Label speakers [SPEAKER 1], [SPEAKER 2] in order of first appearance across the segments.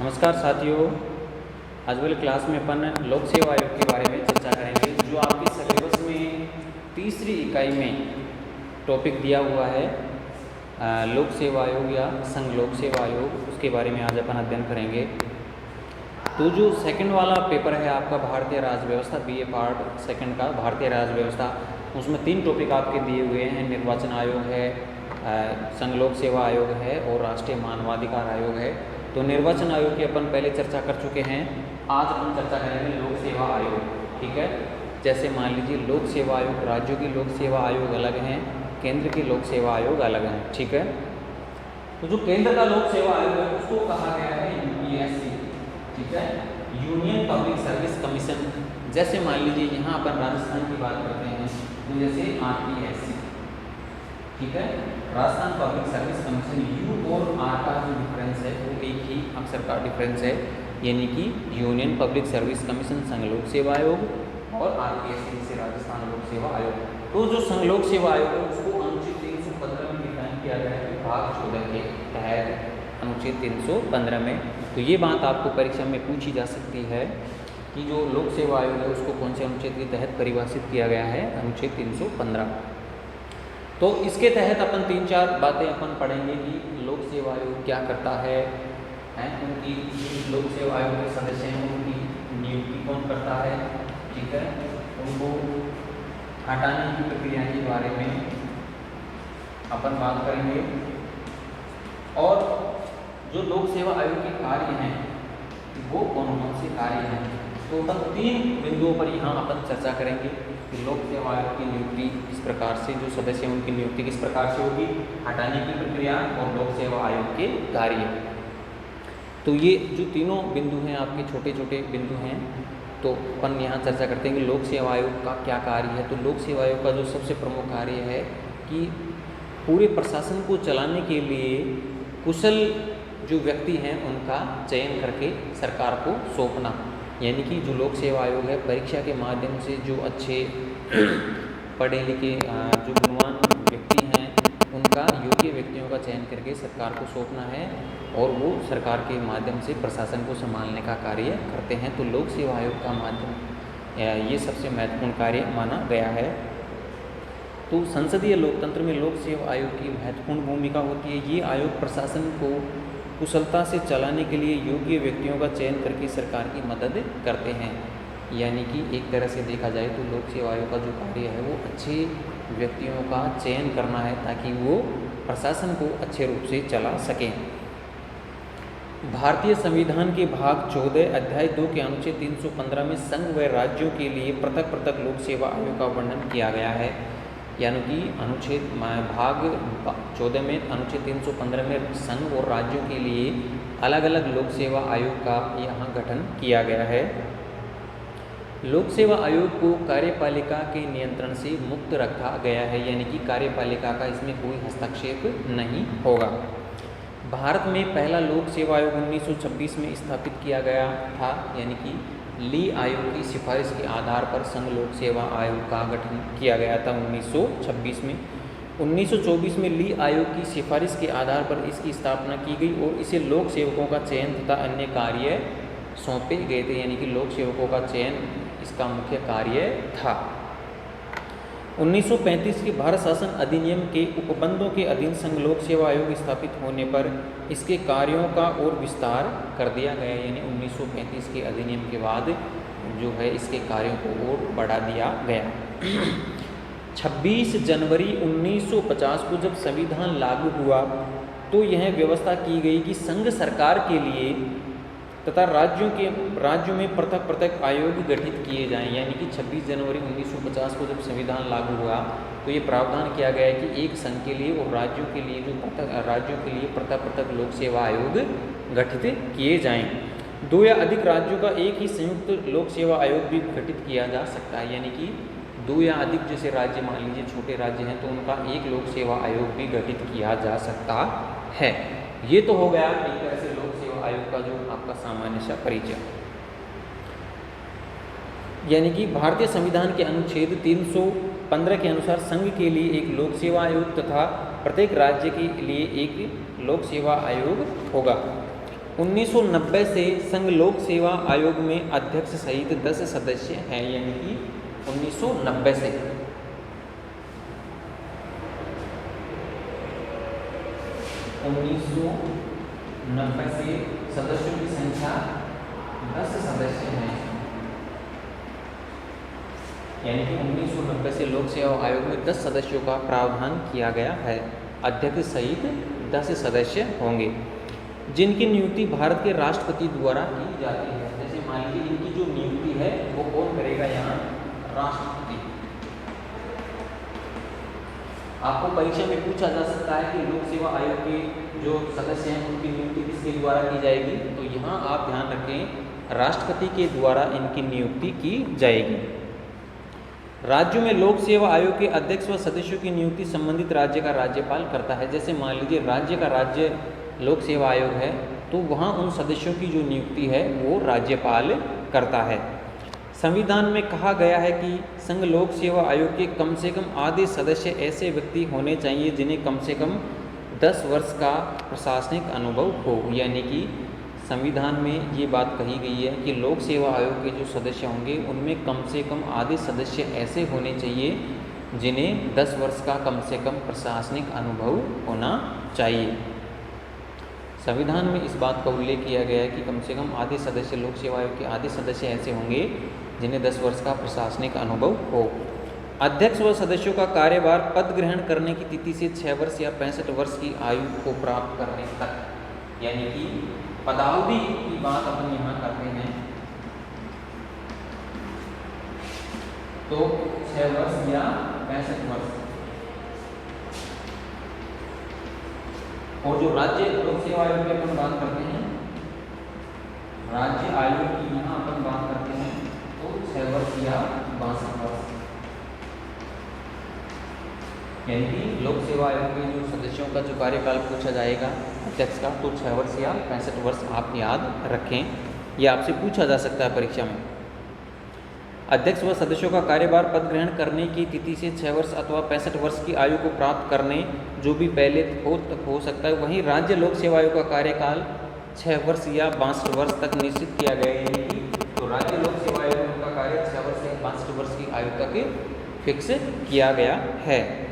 [SPEAKER 1] नमस्कार साथियों, आज वाली क्लास में अपन लोक सेवा आयोग के बारे में चर्चा करेंगे। जो आपके सिलेबस में तीसरी इकाई में टॉपिक दिया हुआ है लोक सेवा आयोग या संघ लोक सेवा आयोग, उसके बारे में आज अपन अध्ययन करेंगे। तो जो सेकंड वाला पेपर है आपका भारतीय राज्य व्यवस्था, बीए पार्ट सेकंड का भारतीय राज्य व्यवस्था, उसमें 3 टॉपिक आपके दिए हुए हैं। निर्वाचन आयोग है, संघ लोक सेवा आयोग है और राष्ट्रीय मानवाधिकार आयोग है। तो निर्वाचन आयोग की अपन पहले चर्चा कर चुके हैं। आज अपन चर्चा करेंगे लोक सेवा आयोग, ठीक है। जैसे मान लीजिए लोक सेवा आयोग, राज्यों की लोक सेवा आयोग अलग हैं, केंद्र की लोक सेवा आयोग अलग हैं, ठीक है। तो जो केंद्र का लोक सेवा आयोग है उसको कहा गया है यूपीएससी, ठीक है, यूनियन पब्लिक सर्विस कमीशन। जैसे मान लीजिए यहाँ अपन राजस्थान की बात करते हैं तो जैसे आरपीएससी, ठीक है, Rajasthan public service commission. You और आर का जो डिफरेंस है वो एक ही अक्षर का डिफरेंस है, यानी कि यूनियन पब्लिक सर्विस कमीशन संघ लोक सेवा आयोग और आरपीएससी से राजस्थान लोक सेवा आयोग। तो जो संघ लोक सेवा आयोग है उसको अनुच्छेद 315 में डिफाइन किया गया है, भाग 14 के तहत अनुच्छेद 315 में। तो ये बात आपको परीक्षा में पूछी जा सकती है कि जो लोक सेवा आयोग है उसको कौन से अनुच्छेद के तहत परिभाषित किया गया है, अनुच्छेद 315। तो इसके तहत अपन 3-4 बातें अपन पढ़ेंगे कि लोक सेवा आयोग क्या करता है, उनकी लोक सेवा आयोग के सदस्य हैं उनकी नियुक्ति कौन करता है, ठीक है, उनको हटाने की प्रक्रिया के बारे में अपन बात करेंगे। और जो लोक सेवा आयोग के कार्य हैं वो कौन कौन से कार्य हैं, तो अपन 3 बिंदुओं पर यहाँ अपन चर्चा करेंगे कि लोक सेवा आयोग की नियुक्ति किस प्रकार से, जो सदस्य हैं उनकी नियुक्ति किस प्रकार से होगी, हटाने की प्रक्रिया और लोक सेवा आयोग के कार्य। तो ये जो तीनों बिंदु हैं आपके छोटे छोटे बिंदु हैं, तो अपन यहाँ चर्चा करते हैं कि लोक सेवा आयोग का क्या कार्य है। तो लोक सेवा आयोग का जो सबसे प्रमुख कार्य है कि पूरे प्रशासन को चलाने के लिए कुशल जो व्यक्ति हैं उनका चयन करके सरकार को सौंपना, यानी कि जो लोक सेवा आयोग है परीक्षा के माध्यम से जो अच्छे पढ़े लिखे जो गुणवान व्यक्ति हैं उनका योग्य व्यक्तियों का चयन करके सरकार को सौंपना है और वो सरकार के माध्यम से प्रशासन को संभालने का कार्य करते हैं। तो लोक सेवा आयोग का माध्यम ये सबसे महत्वपूर्ण कार्य माना गया है। तो संसदीय लोकतंत्र में लोक सेवा आयोग की महत्वपूर्ण भूमिका होती है। ये आयोग प्रशासन को कुशलता से चलाने के लिए योग्य व्यक्तियों का चयन करके सरकार की मदद करते हैं। यानी कि एक तरह से देखा जाए तो लोक सेवा आयोग का जो कार्य है वो अच्छे व्यक्तियों का चयन करना है ताकि वो प्रशासन को अच्छे रूप से चला सकें। भारतीय संविधान के भाग 14 अध्याय 2 के अनुच्छेद 315 में संघ व राज्यों के लिए पृथक पृथक लोक सेवा आयोग का वर्णन किया गया है। यानी कि अनुच्छेद भाग 14 में अनुच्छेद 315 में संघ और राज्यों के लिए अलग अलग लोक सेवा आयोग का यहाँ गठन किया गया है। लोक सेवा आयोग को कार्यपालिका के नियंत्रण से मुक्त रखा गया है, यानी कि कार्यपालिका का इसमें कोई हस्तक्षेप नहीं होगा। भारत में पहला लोक सेवा आयोग 1926 में स्थापित किया गया था, यानी कि ली आयोग की सिफारिश के आधार पर संघ लोक सेवा आयोग का गठन किया गया था 1926 में। 1924 में ली आयोग की सिफारिश के आधार पर इसकी स्थापना की गई और इसे लोक सेवकों का चयन तथा अन्य कार्य सौंपे गए थे, यानी कि लोक सेवकों का चयन इसका मुख्य कार्य था। 1935 के भारत शासन अधिनियम के उपबंधों के अधीन संघ लोक सेवा आयोग स्थापित होने पर इसके कार्यों का और विस्तार कर दिया गया, यानी 1935 के अधिनियम के बाद जो है इसके कार्यों को और बढ़ा दिया गया। 26 जनवरी 1950 को जब संविधान लागू हुआ तो यह व्यवस्था की गई कि संघ सरकार के लिए तथा राज्यों में पृथक पृथक आयोग गठित किए जाएं। यानी कि 26 जनवरी 1950 को जब संविधान लागू हुआ तो ये प्रावधान किया गया है कि एक संघ के लिए और राज्यों के लिए पृथक पृथक लोक सेवा आयोग गठित किए जाएं। 2 या अधिक राज्यों का एक ही संयुक्त लोक सेवा आयोग भी गठित किया जा सकता है, यानी कि 2 या अधिक जैसे राज्य मान लीजिए छोटे राज्य हैं तो उनका एक लोक सेवा आयोग भी गठित किया जा सकता है। ये तो हो गया एक तरह से लोक सेवा आयोग का जो आपका सामान्य सा परिचय। यानी कि भारतीय संविधान के अनुच्छेद 315 के अनुसार संघ के लिए एक लोक सेवा आयोग तथा प्रत्येक राज्य के लिए एक लोक सेवा आयोग होगा। 1990 से संघ लोक सेवा आयोग में अध्यक्ष सहित 10 सदस्य हैं, यानी कि 1990 से। 1990 से सदस्यों की संख्या 10 सदस्य हैं, यानी कि 1990 से लोक सेवा आयोग में 10 सदस्यों का प्रावधान किया गया है। अध्यक्ष सहित 10 सदस्य होंगे, जिनकी नियुक्ति भारत के राष्ट्रपति द्वारा की जाती है। जैसे मान लीजिए इनकी जो नियुक्ति है वो कौन करेगा, यहाँ राष्ट्रपति। आपको परीक्षा में पूछा जा सकता है कि लोक सेवा आयोग के जो सदस्य हैं उनकी नियुक्ति किसके द्वारा की जाएगी, तो यहाँ आप ध्यान रखें राष्ट्रपति के द्वारा इनकी नियुक्ति की जाएगी। राज्यों में लोक सेवा आयोग के अध्यक्ष व सदस्यों की नियुक्ति संबंधित राज्य का राज्यपाल करता है। जैसे मान लीजिए राज्य का राज्य लोक सेवा आयोग है, तो वहाँ उन सदस्यों की जो नियुक्ति है वो राज्यपाल करता है। संविधान में कहा गया है कि संघ लोक सेवा आयोग के कम से कम आधे सदस्य ऐसे व्यक्ति होने चाहिए जिन्हें कम से कम 10 वर्ष का प्रशासनिक अनुभव हो, यानी कि संविधान में ये बात कही गई है कि लोक सेवा आयोग के जो सदस्य होंगे उनमें कम से कम आधे सदस्य ऐसे होने चाहिए जिन्हें 10 वर्ष का कम से कम प्रशासनिक अनुभव होना चाहिए। संविधान में इस बात का उल्लेख किया गया है कि कम से कम आधे सदस्य लोक सेवा आयोग के आधे सदस्य ऐसे होंगे जिन्हें 10 वर्ष का प्रशासनिक अनुभव हो। अध्यक्ष व सदस्यों का कार्यभार पद ग्रहण करने की तिथि से 6 वर्ष या 65 वर्ष की आयु को प्राप्त करने तक, यानी कि पदावधि की बात अपन यहाँ करते हैं तो 6 वर्ष या 65 वर्ष। और जो राज्य लोक सेवा आयोग की अपन बात करते हैं, राज्य आयोग की यहाँ अपन बात करते हैं तो 6 वर्ष या 62 वर्ष, यानी कि लोक सेवा आयोग के जो सदस्यों का जो कार्यकाल पूछा जाएगा अध्यक्ष का, तो 6 वर्ष या 65 वर्ष आप याद रखें, यह आपसे पूछा जा सकता है परीक्षा में। अध्यक्ष व सदस्यों का कार्यभार पद ग्रहण करने की तिथि से 6 वर्ष अथवा 65 वर्ष की आयु को प्राप्त करने जो भी पहले हो सकता है। वहीं राज्य लोक सेवा आयोग का कार्यकाल 6 वर्ष या 62 वर्ष तक निश्चित किया गया है, यानी कि तो राज्य लोक सेवा आयोग का कार्य 6 वर्ष या 62 वर्ष की आयु तक फिक्स किया गया है।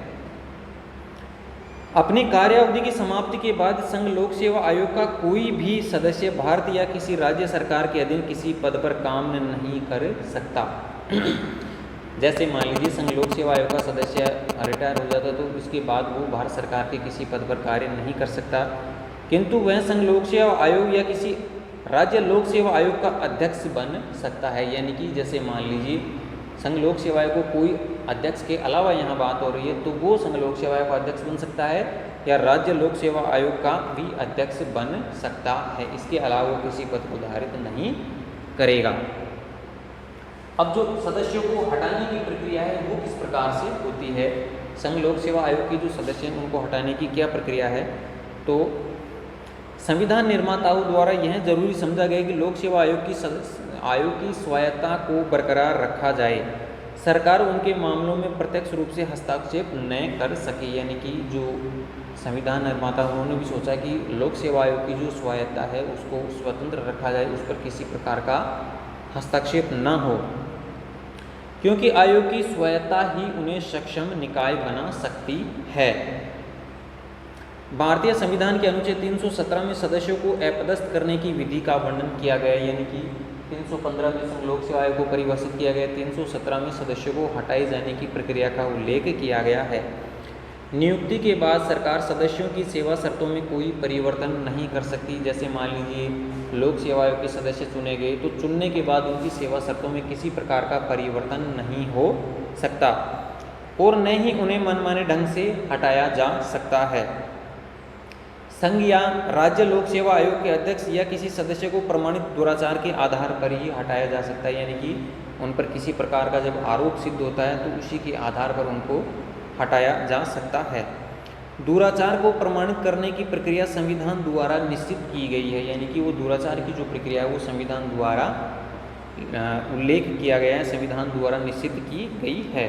[SPEAKER 1] अपनी कार्यावधि की समाप्ति के बाद संघ लोक सेवा आयोग का कोई भी सदस्य भारत या किसी राज्य सरकार के अधीन किसी पद पर काम नहीं कर सकता। जैसे मान लीजिए संघ लोक सेवा आयोग का सदस्य रिटायर हो जाता तो उसके बाद वो भारत सरकार के किसी पद पर कार्य नहीं कर सकता, किंतु वह संघ लोक सेवा आयोग या किसी राज्य लोक सेवा आयोग का अध्यक्ष बन सकता है। यानी कि जैसे मान लीजिए संघ लोक सेवा आयोग को कोई अध्यक्ष के अलावा यहाँ बात हो रही है तो वो संघ लोक सेवा आयोग का अध्यक्ष बन सकता है या राज्य लोक सेवा आयोग का भी अध्यक्ष बन सकता है। इसके अलावा वो किसी पद को धारित नहीं करेगा। अब जो सदस्यों को हटाने की प्रक्रिया है वो किस प्रकार से होती है, संघ लोक सेवा आयोग के जो सदस्य हैं उनको हटाने की क्या प्रक्रिया है, तो संविधान निर्माताओं द्वारा यह जरूरी समझा गया कि लोक सेवा आयोग की स्वायत्तता को बरकरार रखा जाए, सरकार उनके मामलों में प्रत्यक्ष रूप से हस्तक्षेप न कर सके। यानी कि जो संविधान निर्माता उन्होंने भी सोचा कि लोक सेवा आयोग की जो स्वायत्तता है उसको स्वतंत्र रखा जाए, उस पर किसी प्रकार का हस्तक्षेप न हो, क्योंकि आयोग की स्वायत्तता ही उन्हें सक्षम निकाय बना सकती है। भारतीय संविधान के अनुच्छेद 317 में सदस्यों को अपदस्थ करने की विधि का वर्णन किया गया है, यानी कि 315 में संघ लोक सेवा आयोग को परिभाषित किया गया, 317 में सदस्यों को हटाए जाने की प्रक्रिया का उल्लेख किया गया है। नियुक्ति के बाद सरकार सदस्यों की सेवा शर्तों में कोई परिवर्तन नहीं कर सकती। जैसे मान लीजिए लोक सेवा आयोग के सदस्य चुने गए तो चुनने के बाद उनकी सेवा शर्तों में किसी प्रकार का परिवर्तन नहीं हो सकता और न ही उन्हें मनमाने ढंग से हटाया जा सकता है। संघ या राज्य लोक सेवा आयोग के अध्यक्ष या किसी सदस्य को प्रमाणित दुराचार के आधार पर ही हटाया जा सकता है, यानी कि उन पर किसी प्रकार का जब आरोप सिद्ध होता है तो उसी के आधार पर उनको हटाया जा सकता है। दुराचार को प्रमाणित करने की प्रक्रिया संविधान द्वारा निश्चित की गई है, यानी कि वो दुराचार की जो प्रक्रिया है वो संविधान द्वारा उल्लेख किया गया है, संविधान द्वारा निश्चित की गई है।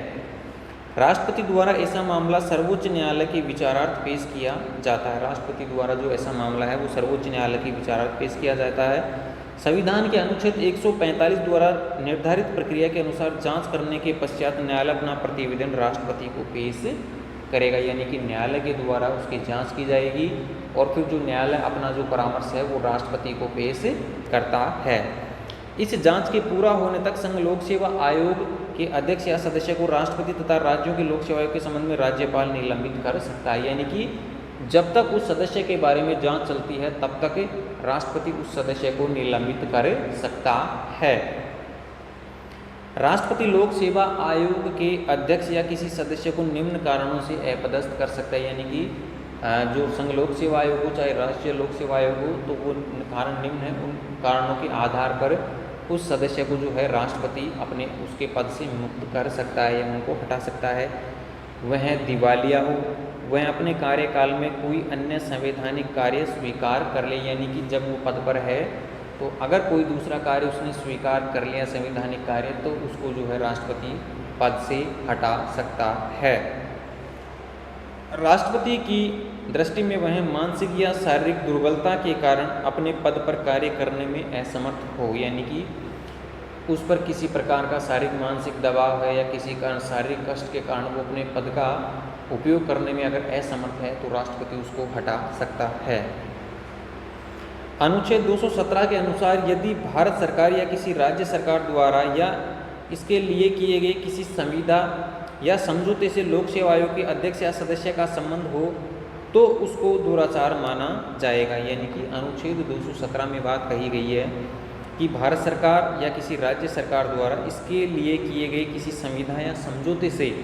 [SPEAKER 1] राष्ट्रपति द्वारा ऐसा मामला सर्वोच्च न्यायालय के विचारार्थ पेश किया जाता है। राष्ट्रपति द्वारा जो ऐसा मामला है वो सर्वोच्च न्यायालय के विचारार्थ पेश किया जाता है। संविधान के अनुच्छेद 145 द्वारा निर्धारित प्रक्रिया के अनुसार जांच करने के पश्चात न्यायालय अपना प्रतिवेदन राष्ट्रपति को पेश करेगा, यानी कि न्यायालय के द्वारा उसकी जांच की जाएगी और फिर जो न्यायालय अपना जो परामर्श है वो राष्ट्रपति को पेश करता है। इस जांच के पूरा होने तक संघ लोक सेवा आयोग के अध्यक्ष या सदस्य को राष्ट्रपति तथा राज्यों के लोक सेवा आयोग के संबंध में राज्यपाल निलंबित कर सकता है, यानी कि जब तक उस सदस्य के बारे में जांच चलती है तब तक राष्ट्रपति उस सदस्य को निलंबित कर सकता है। राष्ट्रपति लोक सेवा आयोग के अध्यक्ष या किसी सदस्य को निम्न कारणों से अपदस्थ कर सकता है, यानी कि जो संघ लोक सेवा आयोग हो चाहे राष्ट्रीय लोक सेवा आयोग हो, तो वो कारण निम्न है। उन कारणों के आधार पर उस सदस्य को जो है राष्ट्रपति अपने उसके पद से मुक्त कर सकता है या उनको हटा सकता है। वह दिवालिया हो, वह अपने कार्यकाल में कोई अन्य संवैधानिक कार्य स्वीकार कर ले, यानी कि जब वो पद पर है तो अगर कोई दूसरा कार्य उसने स्वीकार कर लिया संवैधानिक कार्य, तो उसको जो है राष्ट्रपति पद से हटा सकता है। राष्ट्रपति की दृष्टि में वह मानसिक या शारीरिक दुर्बलता के कारण अपने पद पर कार्य करने में असमर्थ हो, यानी कि उस पर किसी प्रकार का शारीरिक मानसिक दबाव है या किसी कारण शारीरिक कष्ट के कारण वो अपने पद का उपयोग करने में अगर असमर्थ है तो राष्ट्रपति उसको हटा सकता है। अनुच्छेद 217 के अनुसार यदि भारत सरकार या किसी राज्य सरकार द्वारा या इसके लिए किए गए किसी संविदा या समझौते से लोक सेवा आयोग के अध्यक्ष या सदस्य का संबंध हो तो उसको दुराचार माना जाएगा, यानी कि अनुच्छेद 217 में बात कही गई है कि भारत सरकार या किसी राज्य सरकार द्वारा इसके लिए किए गए किसी संविधा या समझौते से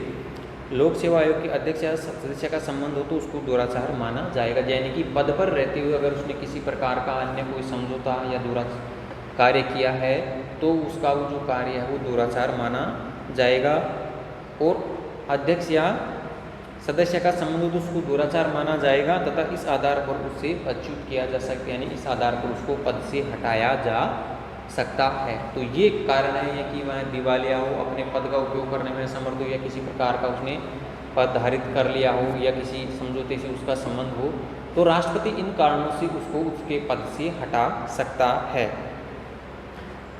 [SPEAKER 1] लोक सेवा आयोग के अध्यक्ष या सदस्य का संबंध हो तो उसको दुराचार माना जाएगा, यानी कि पद पर रहते हुए अगर उसने किसी प्रकार का अन्य कोई समझौता या दुराचार कार्य किया है तो उसका वो जो कार्य है वो दुराचार माना जाएगा। और अध्यक्ष या सदस्य का संबंध हो तो उसको दुराचार माना जाएगा तथा इस आधार पर उससे पदच्युत किया जा सकता है, यानी इस आधार पर उसको पद से हटाया जा सकता है। तो ये कारण है कि वह दिवालिया हो, अपने पद का उपयोग करने में असमर्थ हो या किसी प्रकार का उसने पद धारित कर लिया हो या किसी समझौते से उसका संबंध हो, तो राष्ट्रपति इन कारणों से उसको उसके पद से हटा सकता है।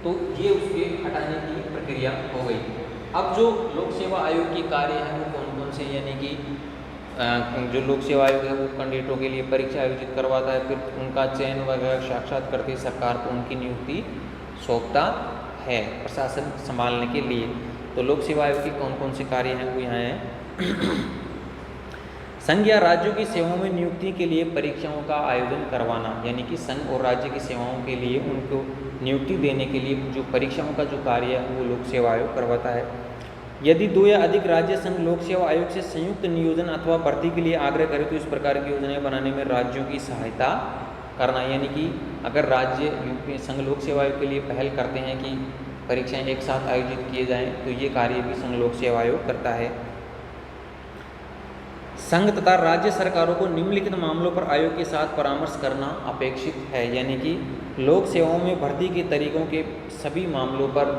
[SPEAKER 1] तो ये उसके हटाने की प्रक्रिया हो गई। अब जो लोक सेवा आयोग के कार्य हैं वो कौन कौन से, यानी कि जो लोक सेवा आयोग है वो कैंडिडेटों के लिए परीक्षा आयोजित करवाता है, फिर उनका चयन वगैरह साक्षात करके सरकार को उनकी नियुक्ति सौंपता है प्रशासन संभालने के लिए। तो लोक सेवा आयोग के कौन कौन से कार्य हैं वो यहाँ हैं। संघ या राज्यों की सेवाओं में नियुक्ति के लिए परीक्षाओं का आयोजन करवाना, यानी कि संघ और राज्य की सेवाओं के लिए उनको नियुक्ति देने के लिए जो परीक्षाओं का जो कार्य है वो लोक सेवा आयोग करवाता है। यदि दो या अधिक राज्य संघ लोक सेवा आयोग से संयुक्त नियोजन अथवा भर्ती के लिए आग्रह करें तो इस प्रकार की योजनाएं बनाने में राज्यों की सहायता करना, यानी कि अगर राज्य संघ लोक सेवा आयोग के लिए पहल करते हैं कि परीक्षाएं एक साथ आयोजित किए जाएं तो ये कार्य भी संघ लोक सेवा आयोग करता है। संघ तथा राज्य सरकारों को निम्नलिखित मामलों पर आयोग के साथ परामर्श करना अपेक्षित है, यानी कि लोक सेवाओं में भर्ती के तरीकों के सभी मामलों पर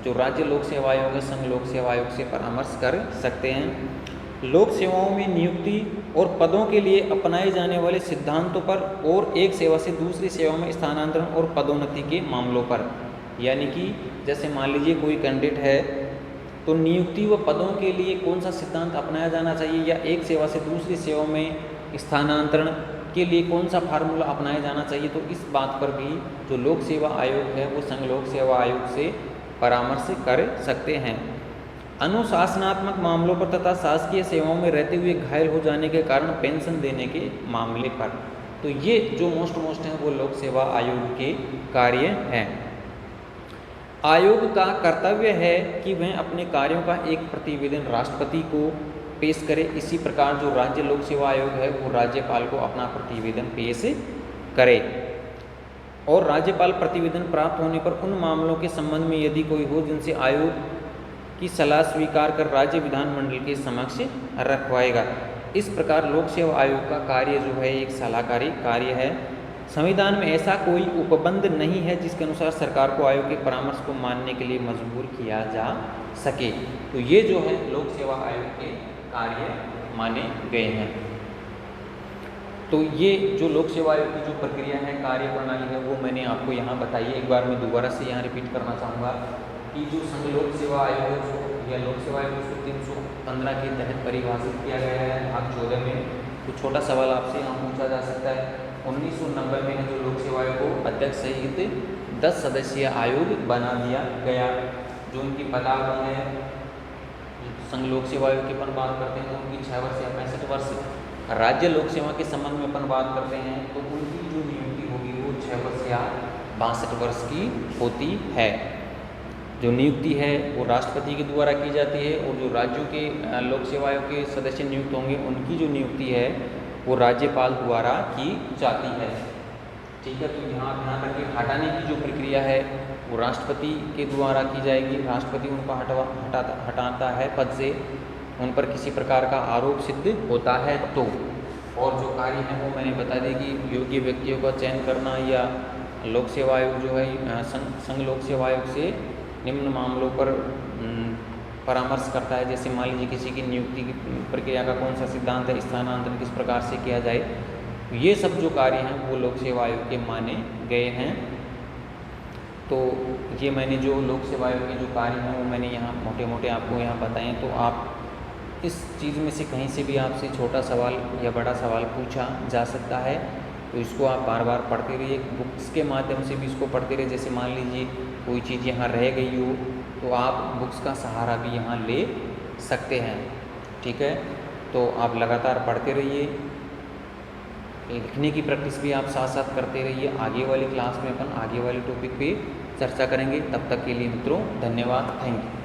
[SPEAKER 1] जो राज्य लोक सेवा आयोग है संघ लोक सेवा आयोग से परामर्श कर सकते हैं। लोक सेवाओं में नियुक्ति और पदों के लिए अपनाए जाने वाले सिद्धांतों पर और एक सेवा से दूसरी सेवा में स्थानांतरण और पदोन्नति के मामलों पर, यानी कि जैसे मान लीजिए कोई कैंडिडेट है तो नियुक्ति व पदों के लिए कौन सा सिद्धांत अपनाया जाना चाहिए या एक सेवा से दूसरी सेवा में स्थानांतरण के लिए कौन सा फार्मूला अपनाया जाना चाहिए, तो इस बात पर भी जो लोक सेवा आयोग है वो संघ लोक सेवा आयोग से परामर्श कर सकते हैं। अनुशासनात्मक मामलों पर तथा शासकीय सेवाओं में रहते हुए घायल हो जाने के कारण पेंशन देने के मामले पर, तो ये जो मोस्ट हैं वो लोक सेवा आयोग के कार्य हैं। आयोग का कर्तव्य है कि वह अपने कार्यों का एक प्रतिवेदन राष्ट्रपति को पेश करे। इसी प्रकार जो राज्य लोक सेवा आयोग है वो राज्यपाल को अपना प्रतिवेदन पेश करे और राज्यपाल प्रतिवेदन प्राप्त होने पर उन मामलों के संबंध में यदि कोई हो जिनसे आयोग की सलाह स्वीकार कर राज्य विधानमंडल के समक्ष रखवाएगा। इस प्रकार लोक सेवा आयोग का कार्य जो है एक सलाहकारी कार्य है संविधान में ऐसा कोई उपबंध नहीं है जिसके अनुसार सरकार को आयोग के परामर्श को मानने के लिए मजबूर किया जा सके। तो ये जो है लोक सेवा आयोग के कार्य माने गए हैं। तो ये जो लोक सेवा आयोग की जो प्रक्रिया है, कार्य प्रणाली है, वो मैंने आपको यहाँ बताई है। एक बार मैं दोबारा से यहाँ रिपीट करना चाहूँगा कि जो संघ लोक सेवा आयोग है या लोक सेवा आयोग को 315 के तहत परिभाषित किया गया है भाग 14 में। तो छोटा सवाल आपसे यहाँ पूछा जा सकता है, 1990 में है जो लोक सेवा आयोग को अध्यक्ष सहित 10 सदस्यीय आयोग बना दिया गया। जो उनकी पदावधि है, संघ लोक सेवा आयोग की अपन बात करते हैं तो उनकी 6 वर्ष या 65 वर्ष। राज्य लोक सेवा के संबंध में अपन बात करते हैं तो उनकी जो नियुक्ति होगी वो 6 वर्ष या 62 वर्ष की होती है। जो नियुक्ति है वो राष्ट्रपति के द्वारा की जाती है और जो राज्यों के लोक सेवा आयोग के सदस्य नियुक्त होंगे उनकी जो नियुक्ति है वो राज्यपाल द्वारा की जाती है। ठीक है, तो यहाँ ध्यान रखिए, हटाने की जो प्रक्रिया है वो राष्ट्रपति के द्वारा की जाएगी। राष्ट्रपति उनको हटाता है पद से, उन पर किसी प्रकार का आरोप सिद्ध होता है तो। और जो कार्य है वो मैंने बता दी कि योग्य व्यक्तियों का चयन करना या लोक सेवा आयोग जो है संघ लोक सेवा आयोग से निम्न मामलों पर परामर्श करता है। जैसे मान लीजिए किसी की नियुक्ति की प्रक्रिया का कौन सा सिद्धांत है, स्थानांतरण किस प्रकार से किया जाए, ये सब जो कार्य हैं वो लोक सेवा आयोग के माने गए हैं। तो ये मैंने जो लोक सेवा आयोग के जो कार्य हैं वो मैंने यहाँ मोटे मोटे आपको यहाँ बताएं। तो आप इस चीज़ में से कहीं से भी आपसे छोटा सवाल या बड़ा सवाल पूछा जा सकता है, तो इसको आप बार बार पढ़ते रहिए, बुक्स के माध्यम से भी इसको पढ़ते रहिए। जैसे मान लीजिए कोई चीज़ यहाँ रह गई हो तो आप बुक्स का सहारा भी यहाँ ले सकते हैं। ठीक है, तो आप लगातार पढ़ते रहिए, लिखने की प्रैक्टिस भी आप साथ साथ करते रहिए। आगे वाली क्लास में अपन आगे वाले टॉपिक पे चर्चा करेंगे। तब तक के लिए मित्रों धन्यवाद, थैंक यू।